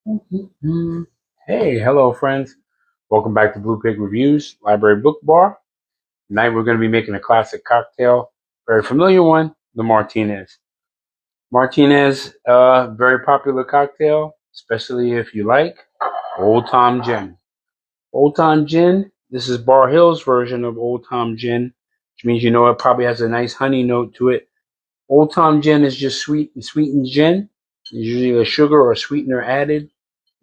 Mhm. Hey, hello, friends. Welcome back to Blue Pig Reviews Library Book Bar. Tonight we're going to be making a classic cocktail, very familiar one, the Martinez. Martinez, very popular cocktail, especially if you like Old Tom Gin. Old Tom Gin, this is Bar Hill's version of Old Tom Gin, which means you know it probably has a nice honey note to it. Old Tom Gin is just sweetened gin. There's usually a sugar or a sweetener added.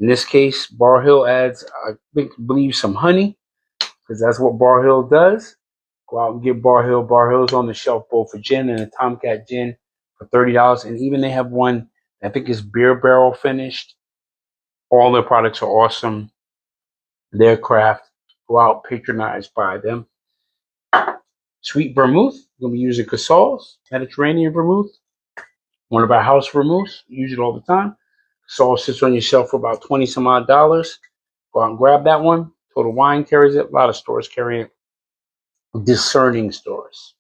In this case, Bar Hill adds, I believe, some honey, because that's what Bar Hill does. Go out and get Bar Hill. Bar Hill's on the shelf both for gin and a Tomcat gin for $30. And even they have one, I think is beer barrel finished. All their products are awesome. Their craft. Go out, patronize by them. Sweet vermouth. We're going to be using Casal's Mediterranean vermouth. One of our house vermouths. Use it all the time. Casal sits on your shelf for about 20 some odd dollars. Go out and grab that one. Total Wine carries it. A lot of stores carry it. Discerning stores.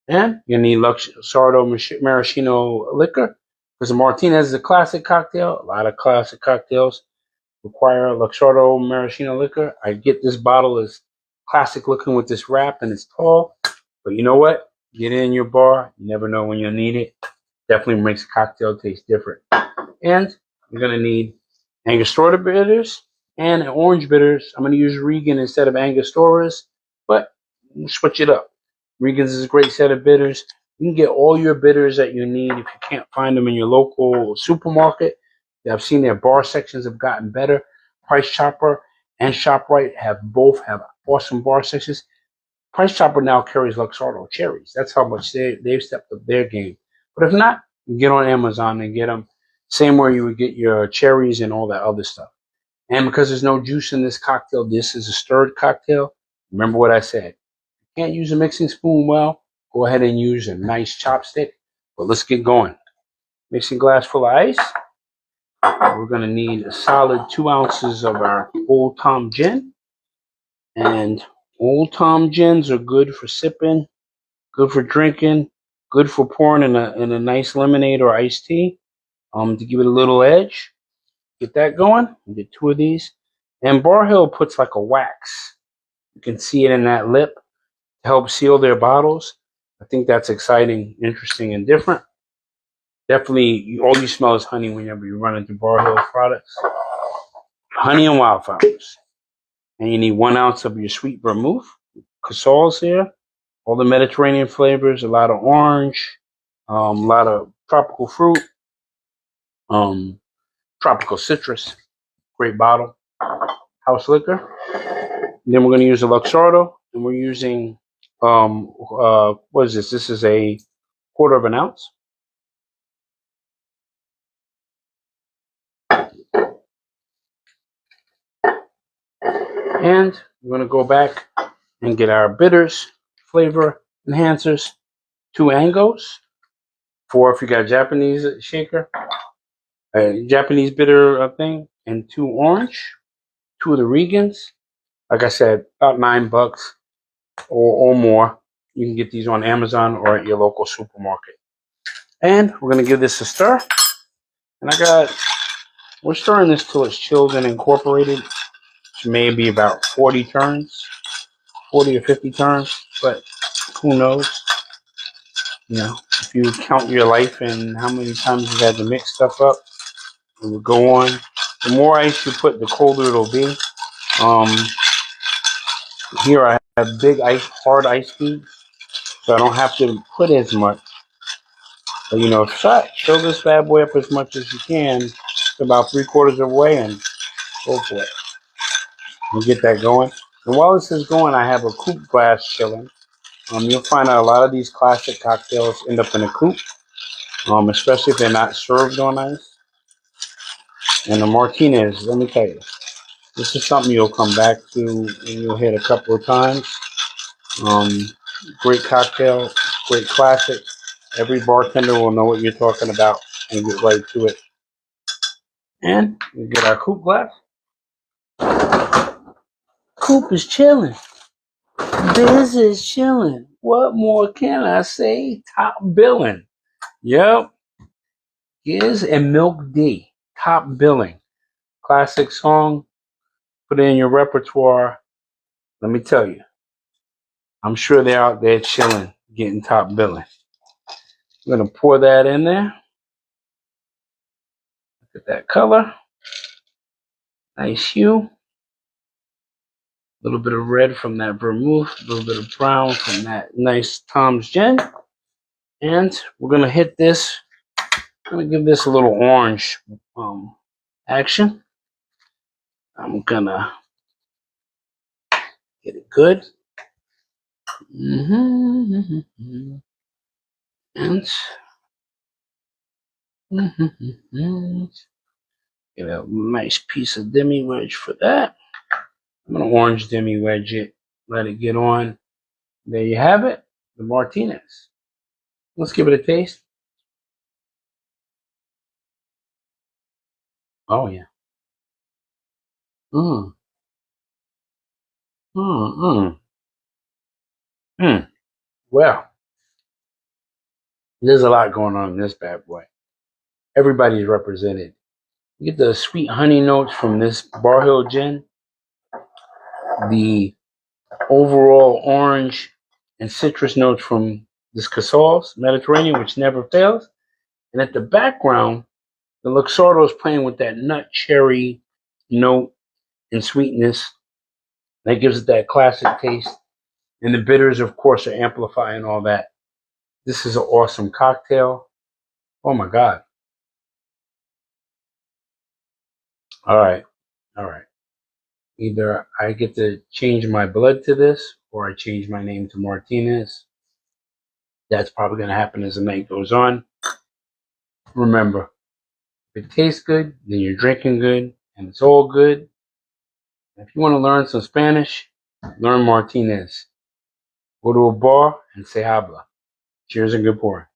And you need Luxardo maraschino liquor. Because the Martinez is a classic cocktail. A lot of classic cocktails require Luxardo maraschino liquor. I get this bottle is classic looking with this wrap and it's tall. But you know what? Get it in your bar. You never know when you'll need it. Definitely makes a cocktail taste different. And you're going to need Angostura bitters and orange bitters. I'm going to use Regan instead of Angosturas, but switch it up. Regan's is a great set of bitters. You can get all your bitters that you need if you can't find them in your local supermarket. I've seen their bar sections have gotten better. Price Chopper and ShopRite both have awesome bar sections. Price Chopper now carries Luxardo cherries. That's how much they've stepped up their game. But if not, you get on Amazon and get them. Same where you would get your cherries and all that other stuff. And because there's no juice in this cocktail, this is a stirred cocktail. Remember what I said. You can't use a mixing spoon well, go ahead and use a nice chopstick. But let's get going. Mixing glass full of ice. We're going to need a solid 2 ounces of our Old Tom Gin. And Old Tom Gins are good for sipping, good for drinking, good for pouring in a nice lemonade or iced tea. To give it a little edge. Get that going. Get 2 of these. And Bar Hill puts like a wax. You can see it in that lip to help seal their bottles. I think that's exciting, interesting, and different. Definitely, all you smell is honey whenever you run into Bar Hill products. Honey and wildflowers. And you need 1 ounce of your sweet vermouth. Casal's here. All the Mediterranean flavors. A lot of orange. A lot of tropical fruit. Tropical citrus. Great bottle. House liquor. And then we're going to use a Luxardo. And we're using, what is this? This is a 1/4 of an ounce. And we're going to go back and get our bitters, flavor enhancers, 2 Angos, 4 if you got a Japanese shaker, a Japanese bitter thing, and 2 orange, 2 of the Regans. Like I said, about $9 or more. You can get these on Amazon or at your local supermarket. And we're going to give this a stir. And we're stirring this till it's chilled and incorporated, which may be about 40 turns, 40 or 50 turns, but who knows? You know, if you count your life and how many times you've had to mix stuff up, it will go on. The more ice you put, the colder it'll be. Here I have big hard ice cubes, so I don't have to put as much. But you know, chill this bad boy up as much as you can. It's about 3/4 of the way and go for it. We'll get that going. And while this is going, I have a Coupe glass chilling. You'll find out a lot of these classic cocktails end up in a Coupe, especially if they're not served on ice. And the Martinez, let me tell you, this is something you'll come back to and you'll hit a couple of times. Great cocktail, great classic. Every bartender will know what you're talking about and get right to it. And we get our Coupe glass. Coupe is chilling. Biz is chilling. What more can I say? Top billing. Yep. Giz and Milk D. top billing. Classic song. Put it in your repertoire. Let me tell you, I'm sure they're out there chilling, getting top billing. I'm going to pour that in there. Look at that color. Nice hue. A little bit of red from that vermouth. A little bit of brown from that nice Tom's Gin. And we're going to hit this. I'm going to give this a little orange action. I'm going to get it good. And get a nice piece of demi wedge for that. I'm going to orange demi wedge it. Let it get on. There you have it. The Martinez. Let's give it a taste. Oh, yeah. Well, there's a lot going on in this bad boy. Everybody's represented. You get the sweet honey notes from this Bar Hill gin. The overall orange and citrus notes from this Casal's Mediterranean, which never fails. And at the background, the Luxardo is playing with that nut cherry note and sweetness. That gives it that classic taste. And the bitters, of course, are amplifying all that. This is an awesome cocktail. Oh, my God. All right. All right. Either I get to change my blood to this or I change my name to Martinez. That's probably going to happen as the night goes on. Remember, if it tastes good, then you're drinking good, and it's all good. If you want to learn some Spanish, learn Martinez. Go to a bar and say habla. Cheers and good pouring.